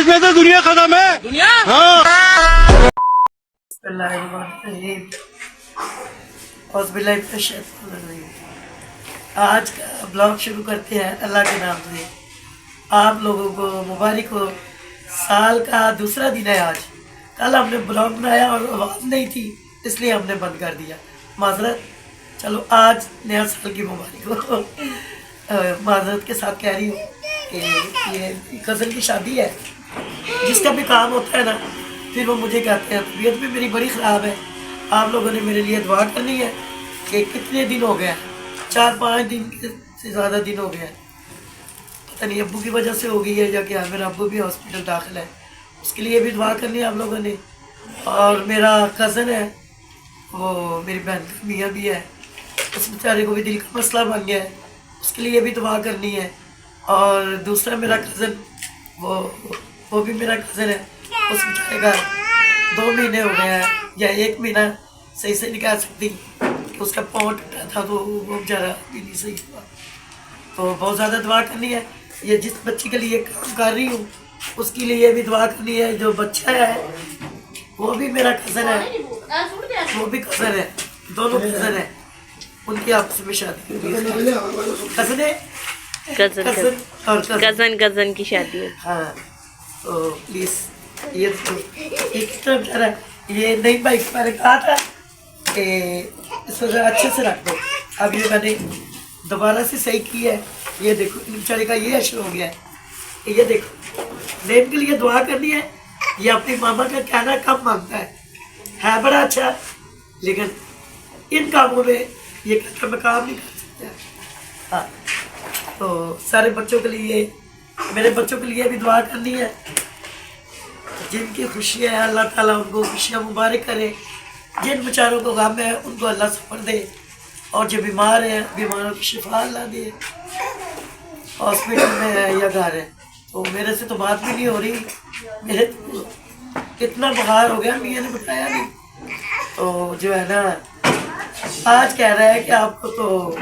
इसमें तो दुनिया खत्म है दुनिया। हाँ आज का ब्लॉग शुरू करते हैं अल्लाह के नाम से। आप लोगों को मुबारक हो, साल का दूसरा दिन है आज। कल हमने ब्लॉग बनाया और आवाज़ नहीं थी इसलिए हमने बंद कर दिया, माजरत। चलो आज नया साल की मुबारक हो। माजरत के साथ कह रही हूँ कि ये कज़न की शादी है, जिसका भी काम होता है ना फिर वो मुझे कहते हैं तबीयत भी मेरी बड़ी ख़राब है, आप लोगों ने मेरे लिए दुआ करनी है। कि कितने दिन हो गए, 4-5 दिन से ज़्यादा दिन हो गए, पता नहीं अब्बू की वजह से हो गई है या क्या। मेरा अब्बू भी हॉस्पिटल दाखिल है, उसके लिए भी दुआ करनी है आप लोगों ने। और मेरा कज़न है, वो मेरी बहन का मियाँ भी है, उस बेचारे को भी दिल का मसला बन गया है, उसके लिए भी दुआ करनी है। और दूसरा मेरा कज़न वो भी मेरा कज़न है, उस बेचारे का 2 महीने हो गए हैं या 1 महीना सही से नहीं कह सकती, उसका पाँव टूटा था तो वो बेचारा भी नहीं सही हुआ। तो बहुत ज़्यादा दुआ करनी है। ये जिस बच्ची के लिए काम कर रही हूँ उसके लिए भी दुआ करनी है। जो बच्चा है वो भी मेरा कज़न है, वो भी कज़न है, दोनों कज़न है, उनकी आपस में शादी हुई है। कज़न की शादी है। हाँ तो प्लीज़ ये कितना बेचारा, ये नई बाइक मैंने कहा था कि इसको अच्छे से रख दो। अब ये मैंने दोबारा से सही की है। ये देखो बेचारे का ये अशर हो गया है। ये देखो नेम के लिए दुआ करनी है। ये अपनी मामा का कहना कम मांगता है बड़ा अच्छा, लेकिन इन कामों में ये कहकर मैं काम नहीं कर सकता। हाँ तो सारे बच्चों के लिए, मेरे बच्चों के लिए भी दुआ करनी है। जिनकी खुशियाँ है अल्लाह ताला उनको खुशियाँ मुबारक करे, जिन बेचारों को गम है उनको अल्लाह सब्र दे, और जो बीमार हैं बीमारों को शिफा अल्लाह दे, हॉस्पिटल में है या घर है। तो मेरे से तो बात भी नहीं हो रही, मेरे तो इतना बुखार हो गया, मियाँ ने बताया नहीं। तो जो है ना आज कह रहा है कि आपको तो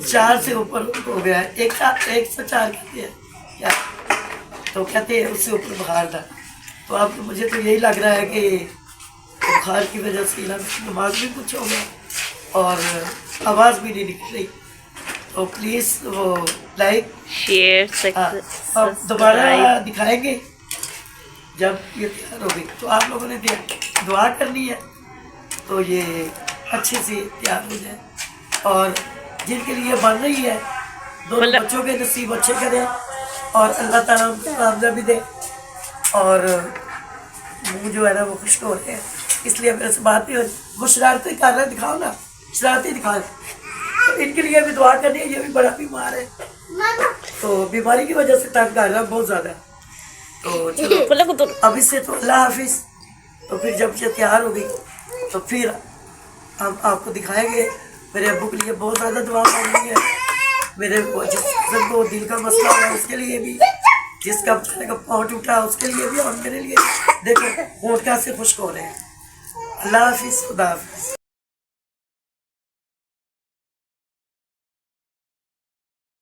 4 से ऊपर हो गया है, 104 कहते हैं क्या, तो कहते हैं उससे ऊपर बुखार था। तो अब मुझे तो यही लग रहा है कि बुखार की वजह से दिमाग भी कुछ हो गया और आवाज़ भी नहीं निकल रही। तो प्लीज़ वो लाइक शेयर अब दोबारा दिखाएंगे जब ये तैयार हो गई। तो आप लोगों ने दुआ करनी है तो ये अच्छे से तैयार हो जाए। और जिनके लिए बन रही है दोनों बच्चों के नसीब अच्छे करें और अल्लाह ताला उनको कामयाबी दे। और मुँह जो है ना वो खुश हो रहे हैं, इसलिए मेरे से बात नहीं हो रही। वो शरारतें कर रहे, दिखाओ ना, शरारतें दिखा। तो इनके लिए भी दुआ करनी है, ये भी बड़ा बीमार है, तो बीमारी की वजह से तंग कर रहा है बहुत ज़्यादा। तो चलो अब इससे तो अल्लाह हाफिज़। तो फिर जब ये तैयार हो गई तो फिर हम आपको दिखाएंगे। मेरे अब्बू के लिए बहुत ज़्यादा दुआ मांगनी है, मेरे जिसको दिल का मसला है उसके लिए भी, जिसका बेचारे का पाँव टूटा उसके लिए भी, और मेरे लिए। देखो होंठ कैसे खुश्क हो रहे हैं। अल्लाह हाफिज़, खुदा हाफिज़।